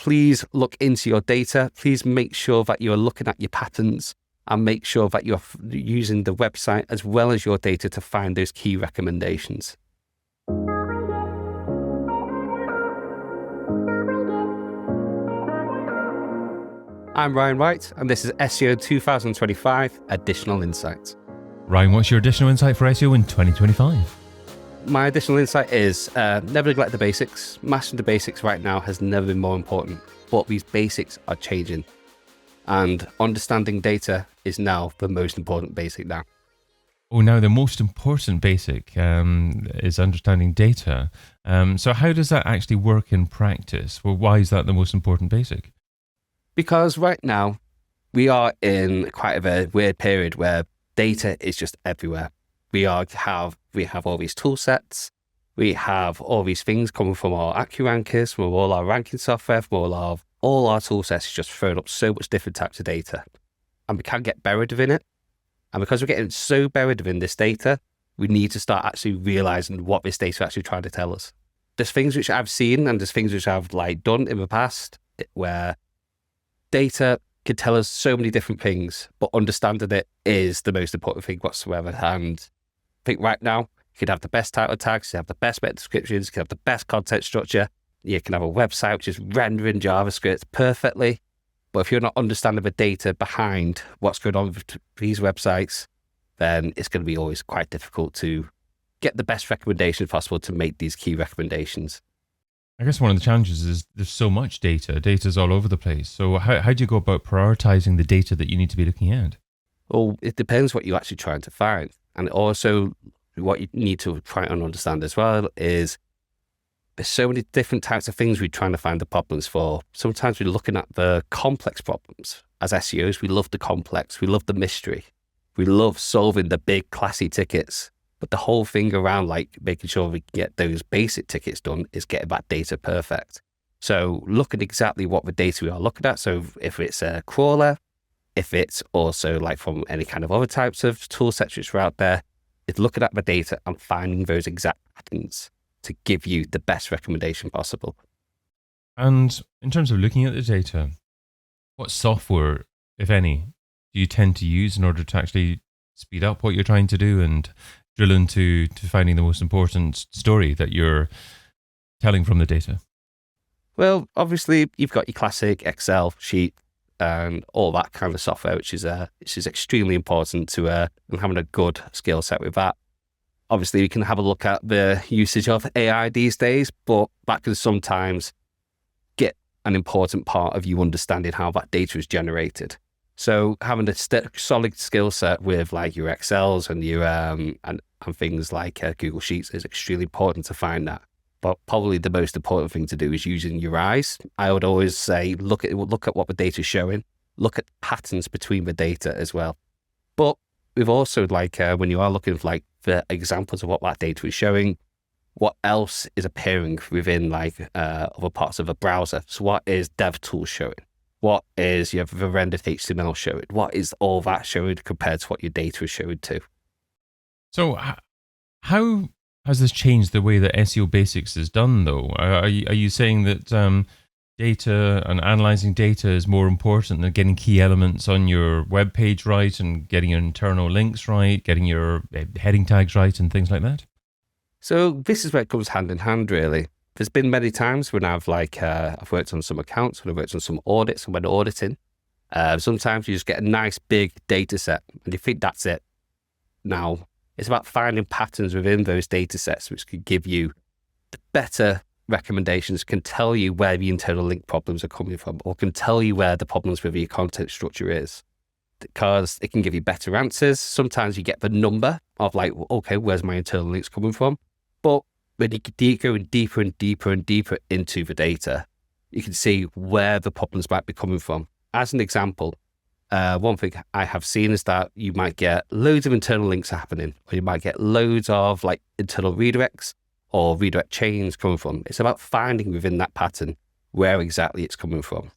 please look into your data. Please make sure that you're looking at your patterns and make sure that you're using the website as well as your data to find those key recommendations. I'm Ryan Wright, and this is SEO 2025 Additional Insights. Ryan, what's your additional insight for SEO in 2025? My additional insight is never neglect the basics. Mastering the basics right now has never been more important, but these basics are changing. And understanding data is now the most important basic now. Oh, now the most important basic is understanding data. So how does that actually work in practice? Well, why is that the most important basic? Because right now we are in quite a weird period where data is just everywhere. We have all these tool sets. We have all these things coming from our AccuRankers, from all our ranking software, from all our tool sets is just throwing up so much different types of data. And we can't get buried within it. And because we're getting so buried within this data, we need to start actually realizing what this data is actually trying to tell us. There's things which I've seen and there's things which I've done in the past where data can tell us so many different things, but understanding it is the most important thing whatsoever. And I think right now, you can have the best title tags, you can have the best meta descriptions, you can have the best content structure, you can have a website which is rendering JavaScript perfectly. But if you're not understanding the data behind what's going on with these websites, then it's going to be always quite difficult to get the best recommendation possible to make these key recommendations. I guess one of the challenges is there's so much data. Data's all over the place. So how do you go about prioritizing the data that you need to be looking at? Well, it depends what you're actually trying to find. And also what you need to try and understand as well is there's so many different types of things we're trying to find the problems for. Sometimes we're looking at the complex problems. As SEOs, we love the complex. We love the mystery. We love solving the big classy tickets. But the whole thing around making sure we get those basic tickets done is getting that data perfect. So look at exactly what the data we are looking at. So if it's a crawler, if it's also from any kind of other types of tool sets which are out there, it's looking at the data and finding those exact patterns to give you the best recommendation possible. And in terms of looking at the data, what software, if any, do you tend to use in order to actually speed up what you're trying to do and drill into finding the most important story that you're telling from the data? Well, obviously, you've got your classic Excel sheet and all that kind of software, which is extremely important to and having a good skill set with that. Obviously, we can have a look at the usage of AI these days, but that can sometimes get an important part of you understanding how that data is generated. So having a solid skill set with your Excels and your and things like Google Sheets is extremely important to find that. But probably the most important thing to do is using your eyes. I would always say look at what the data is showing, look at patterns between the data as well. But we've also when you are looking for the examples of what that data is showing, what else is appearing within other parts of a browser. So what is DevTools showing? What is the rendered HTML showing? What is all that showing compared to what your data is showing too? So how has this changed the way that SEO Basics is done though? Are you saying that data and analyzing data is more important than getting key elements on your web page right and getting your internal links right, getting your heading tags right and things like that? So this is where it comes hand in hand really. There's been many times when I've worked on some accounts, when I've worked on some audits and when auditing, sometimes you just get a nice big data set and you think that's it. Now, it's about finding patterns within those data sets which could give you the better recommendations, can tell you where the internal link problems are coming from or can tell you where the problems with your content structure is. Because it can give you better answers. Sometimes you get the number of okay, where's my internal links coming from? But when you go deeper and deeper and deeper into the data, you can see where the problems might be coming from. As an example, one thing I have seen is that you might get loads of internal links happening, or you might get loads of internal redirects or redirect chains coming from. It's about finding within that pattern where exactly it's coming from.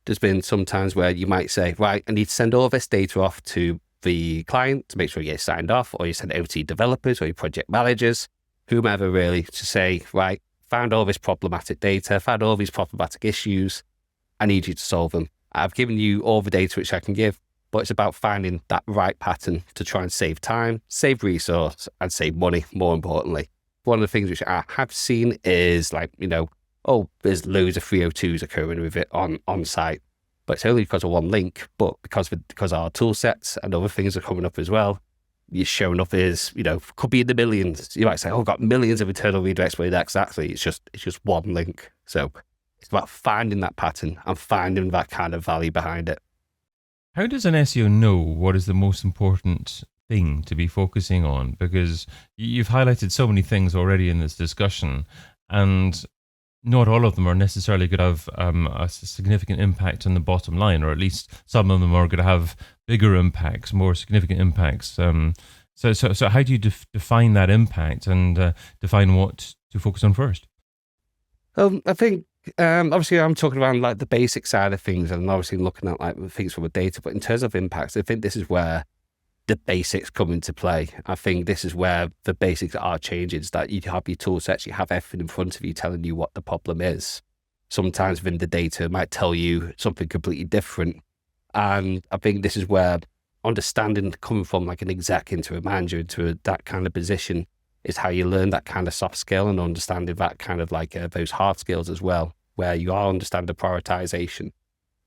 There's been some times where you might say, right, I need to send all this data off to the client to make sure you get signed off, or you send it over to your developers or your project managers, whomever really, to say, right, found all this problematic data, found all these problematic issues. I need you to solve them. I've given you all the data which I can give, but it's about finding that right pattern to try and save time, save resource, and save money, more importantly. One of the things which I have seen is like, oh, there's loads of 302s occurring with it on site, but it's only because of one link, but because our tool sets and other things are coming up as well, you're showing up as, could be in the millions. You might say, oh, I've got millions of internal redirects, but exactly, it's just one link. So it's about finding that pattern and finding that kind of value behind it. How does an SEO know what is the most important thing to be focusing on? Because you've highlighted so many things already in this discussion, and not all of them are necessarily going to have a significant impact on the bottom line, or at least some of them are going to have bigger impacts, more significant impacts. So how do you define that impact and define what to focus on first? I think obviously I'm talking around like the basic side of things, and obviously looking at like things from the data. But in terms of impacts, I think this is where the basics come into play. I think this is where the basics are changing, is that you have your tool sets, you have everything in front of you telling you what the problem is. Sometimes within the data it might tell you something completely different. And I think this is where understanding coming from like an exec into a manager, into that kind of position, is how you learn that kind of soft skill and understanding that kind of like those hard skills as well, where you are understanding prioritization.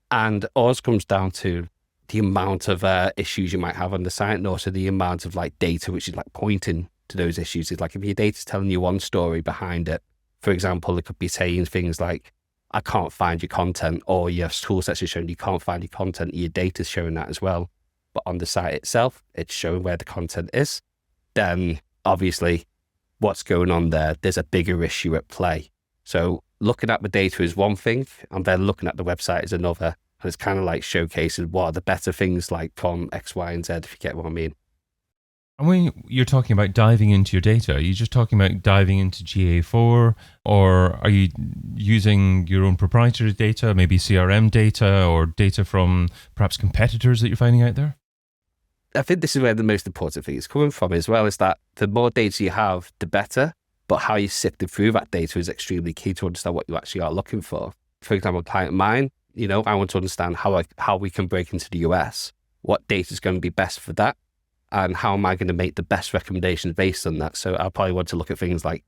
And always comes down to the amount of issues you might have on the site, and also the amount of like data which is like pointing to those issues. It's like if your data's telling you one story behind it, for example, it could be saying things like, I can't find your content, or your tool sets are showing you can't find your content, your data's showing that as well. But on the site itself, it's showing where the content is. Then obviously what's going on there, there's a bigger issue at play. So looking at the data is one thing, and then looking at the website is another. And it's kind of like showcasing what are the better things like from X, Y, and Z, if you get what I mean. And when you're talking about diving into your data, are you just talking about diving into GA4, or are you using your own proprietary data, maybe CRM data or data from perhaps competitors that you're finding out there? I think this is where the most important thing is coming from as well, is that the more data you have, the better. But how you sift through that data is extremely key to understand what you actually are looking for. For example, a client of mine, I want to understand how we can break into the US, what data is going to be best for that, and how am I going to make the best recommendations based on that. So I probably want to look at things like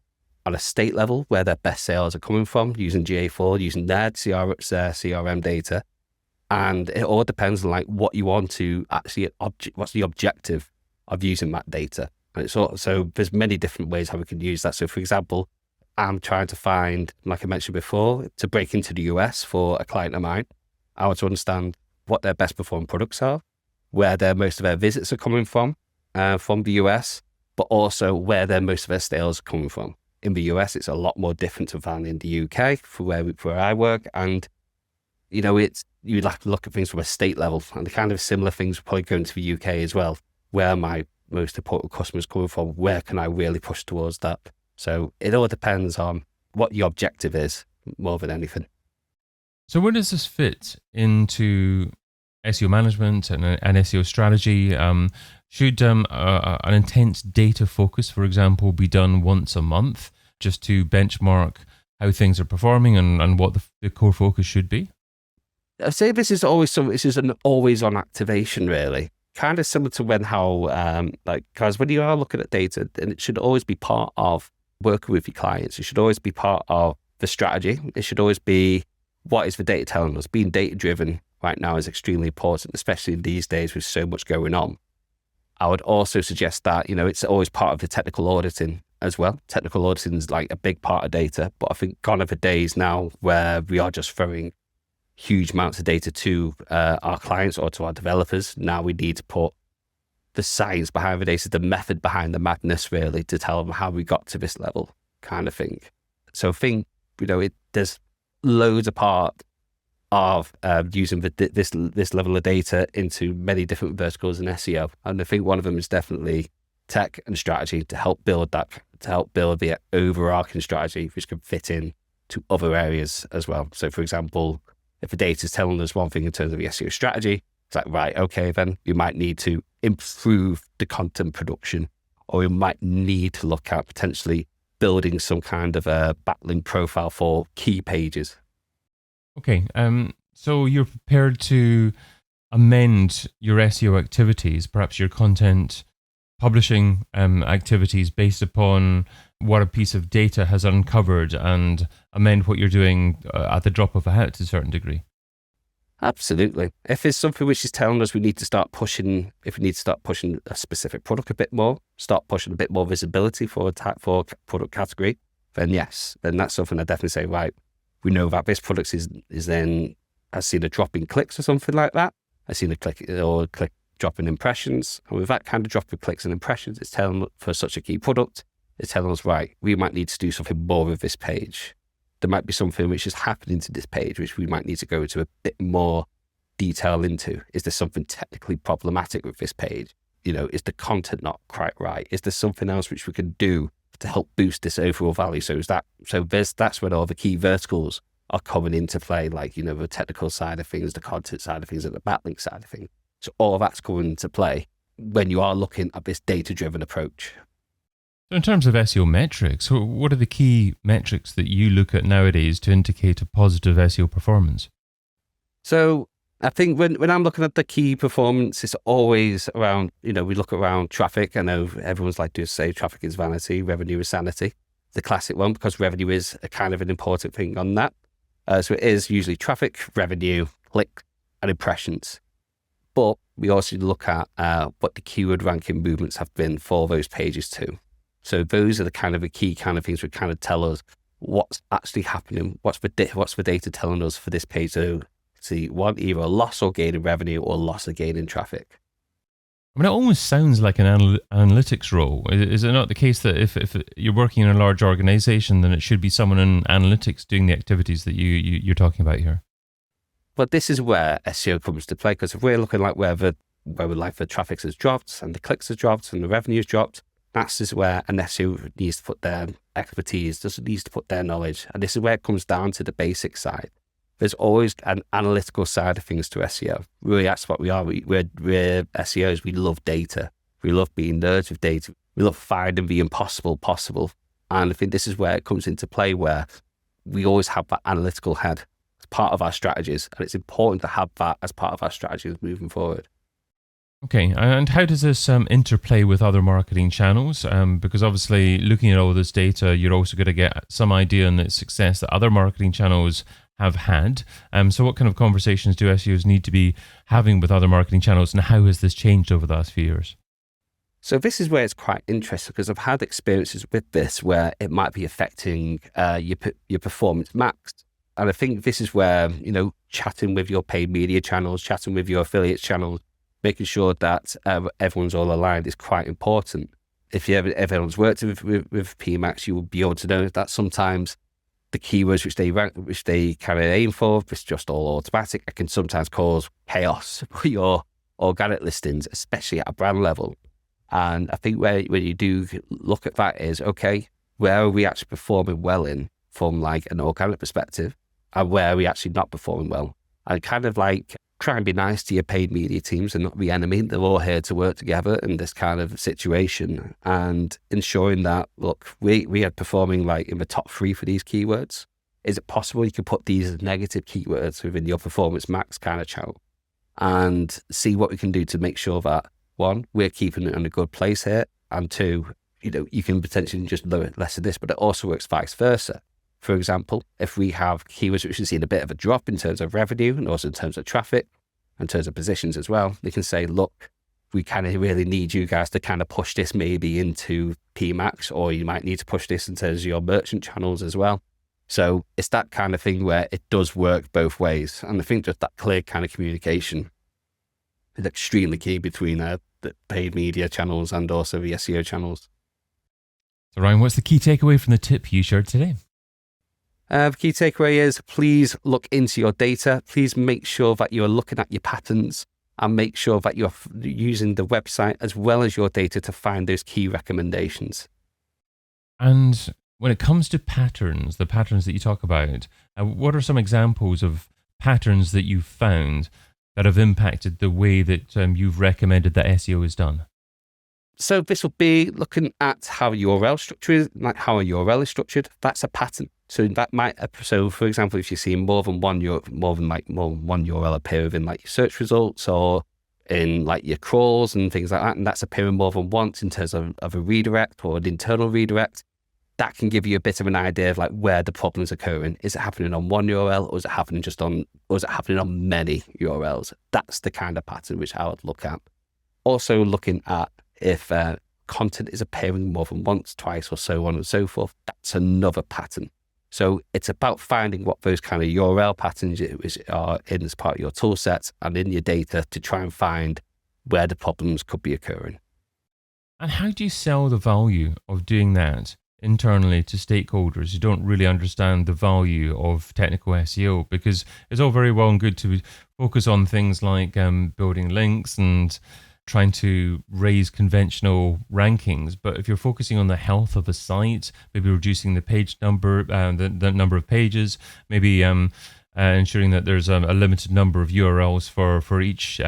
on a state level, where their best sales are coming from, using GA4, using their CRM data. And it all depends on like what you want to actually, what's the objective of using that data. And it's all, so there's many different ways how we can use that. So for example, I'm trying to find, like I mentioned before, to break into the US for a client of mine. I want to understand what their best performing products are, where most of their visits are coming from the US, but also where most of their sales are coming from. In the US, it's a lot more different than in the UK for where I work. And, you'd have to look at things from a state level, and the kind of similar things are probably going to the UK as well. Where are my most important customers coming from? Where can I really push towards that? So it all depends on what your objective is more than anything. So where does this fit into SEO management and an SEO strategy? Should an intense data focus, for example, be done once a month just to benchmark how things are performing and what the core focus should be? I'd say this is an always on activation, really. Kind of similar to because when you are looking at data, and it should always be part of working with your clients. It should always be part of the strategy. It should always be, what is the data telling us? Being data driven right now is extremely important, especially these days with so much going on. I would also suggest that, it's always part of the technical auditing as well. Technical auditing is like a big part of data, but I think gone are the days now where we are just throwing huge amounts of data to our clients or to our developers. Now we need to put the science behind the data, the method behind the madness, really, to tell them how we got to this level, kind of thing. So I think, there's loads of part of using this level of data into many different verticals in SEO. And I think one of them is definitely tech and strategy to help build the overarching strategy, which can fit in to other areas as well. So for example, if the data is telling us one thing in terms of the SEO strategy, it's like, right, okay, then we might need to improve the content production, or we might need to look at potentially building some kind of a backlink profile for key pages. Okay, So you're prepared to amend your SEO activities, perhaps your content publishing activities based upon what a piece of data has uncovered, and amend what you're doing at the drop of a hat to a certain degree. Absolutely. If it's something which is telling us we need to start pushing, if we need to start pushing a specific product a bit more, start pushing a bit more visibility for product category, then yes, then that's something I definitely say, right, we know that this product is then, has seen a drop in clicks or something like that. I've seen a click drop in impressions. And with that kind of drop in clicks and impressions, it's telling for such a key product, it's telling us, right, we might need to do something more with this page. There might be something which is happening to this page, which we might need to go into a bit more detail into. Is there something technically problematic with this page? Is the content not quite right? Is there something else which we can do to help boost this overall value? That's when all the key verticals are coming into play, like, the technical side of things, the content side of things, and the backlink side of things. So all of that's coming into play when you are looking at this data-driven approach. So in terms of SEO metrics, what are the key metrics that you look at nowadays to indicate a positive SEO performance? So I think when I'm looking at the key performance, it's always around, we look around traffic. I know everyone's like to say traffic is vanity, revenue is sanity. The classic one, because revenue is a kind of an important thing on that. So it is usually traffic, revenue, click, and impressions. But we also look at what the keyword ranking movements have been for those pages too. So those are the key things which kind of tell us what's actually happening, what's the data telling us for this page to see either a loss or gain in revenue or loss or gain in traffic. I mean, it almost sounds like an analytics role. Is it not the case that if you're working in a large organization, then it should be someone in analytics doing the activities that you're talking about here? But this is where SEO comes to play, because if we're looking like where the traffic has dropped and the clicks have dropped and the revenue has dropped, that's where an SEO needs to put their expertise, needs to put their knowledge. And this is where it comes down to the basic side. There's always an analytical side of things to SEO. Really, that's what we are. We're SEOs. We love data. We love being nerds with data. We love finding the impossible possible. And I think this is where it comes into play, where we always have that analytical head as part of our strategies. And it's important to have that as part of our strategies moving forward. Okay, and how does this interplay with other marketing channels? Because obviously, looking at all this data, you're also going to get some idea on the success that other marketing channels have had. So what kind of conversations do SEOs need to be having with other marketing channels, and how has this changed over the last few years? So this is where it's quite interesting, because I've had experiences with this where it might be affecting your performance max. And I think this is where, chatting with your paid media channels, chatting with your affiliates channels, making sure that everyone's all aligned is quite important. If everyone's worked with PMax, you will be able to know that sometimes the keywords which they kind of aim for, if it's just all automatic, it can sometimes cause chaos for your organic listings, especially at a brand level. And I think when you do look at that is, okay, where are we actually performing well in from like an organic perspective, and where are we actually not performing well? And kind of like try and be nice to your paid media teams and not the enemy. They're all here to work together in this kind of situation, and ensuring that, look, we are performing like in the top 3 for these keywords. Is it possible you can put these as negative keywords within your performance max kind of channel, and see what we can do to make sure that, 1, we're keeping it in a good place here, and 2, you can potentially just lower less of this, but it also works vice versa. For example, if we have keywords which have seen a bit of a drop in terms of revenue and also in terms of traffic, in terms of positions as well, they can say, look, we kind of really need you guys to kind of push this maybe into PMax, or you might need to push this in terms of your merchant channels as well. So it's that kind of thing where it does work both ways. And I think just that clear kind of communication is extremely key between the paid media channels and also the SEO channels. So Ryan, what's the key takeaway from the tip you shared today? The key takeaway is, please look into your data. Please make sure that you are looking at your patterns, and make sure that you're using the website as well as your data to find those key recommendations. And when it comes to patterns, the patterns that you talk about, what are some examples of patterns that you've found that have impacted the way that you've recommended that SEO is done? So this will be looking at how a URL structure is, like how a URL is structured. That's a pattern. So that might, so for example, if you see more than one URL appear within like your search results or in like your crawls and things like that, and that's appearing more than once in terms of a redirect or an internal redirect, that can give you a bit of an idea of like where the problem's occurring. Is it happening on one URL, or is it happening on many URLs? That's the kind of pattern which I would look at. Also looking at if content is appearing more than once, twice, or so on and so forth. That's another pattern. So it's about finding what those kind of URL patterns are in as part of your tool set and in your data to try and find where the problems could be occurring. And how do you sell the value of doing that internally to stakeholders who don't really understand the value of technical SEO? Because it's all very well and good to focus on things like building links and trying to raise conventional rankings, but if you're focusing on the health of a site, maybe reducing the page number, the number of pages, maybe ensuring that there's a limited number of URLs for each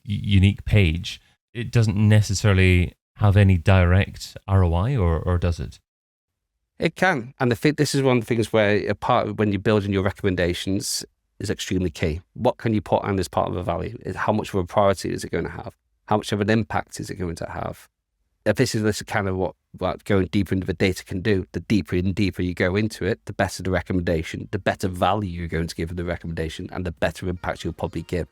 unique page, it doesn't necessarily have any direct ROI, or does it? It can, and I think this is one of the things where a part of when you're building your recommendations is extremely key. What can you put on as part of a value? How much of a priority is it going to have? How much of an impact is it going to have? If this is kind of what going deeper into the data can do, the deeper and deeper you go into it, the better the recommendation, the better value you're going to give the recommendation, and the better impact you'll probably give.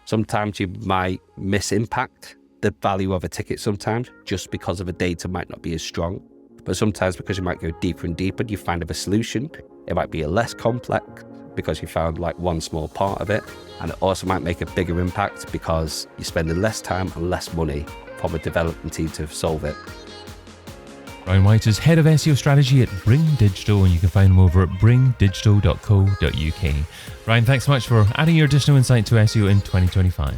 Sometimes you might misimpact the value of a ticket sometimes just because of the data might not be as strong. But sometimes because you might go deeper and deeper, you find a solution. It might be a less complex because you found like one small part of it. And it also might make a bigger impact because you're spending less time and less money from a development team to solve it. Ryan White is Head of SEO Strategy at Bring Digital, and you can find him over at bringdigital.co.uk. Ryan, thanks so much for adding your additional insight to SEO in 2025.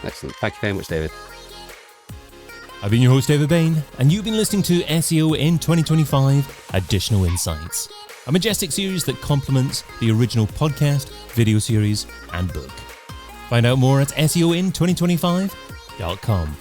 Excellent. Thank you very much, David. I've been your host, David Bain, and you've been listening to SEO in 2025 Additional Insights, a Majestic series that complements the original podcast, video series, and book. Find out more at SEOin2025.com.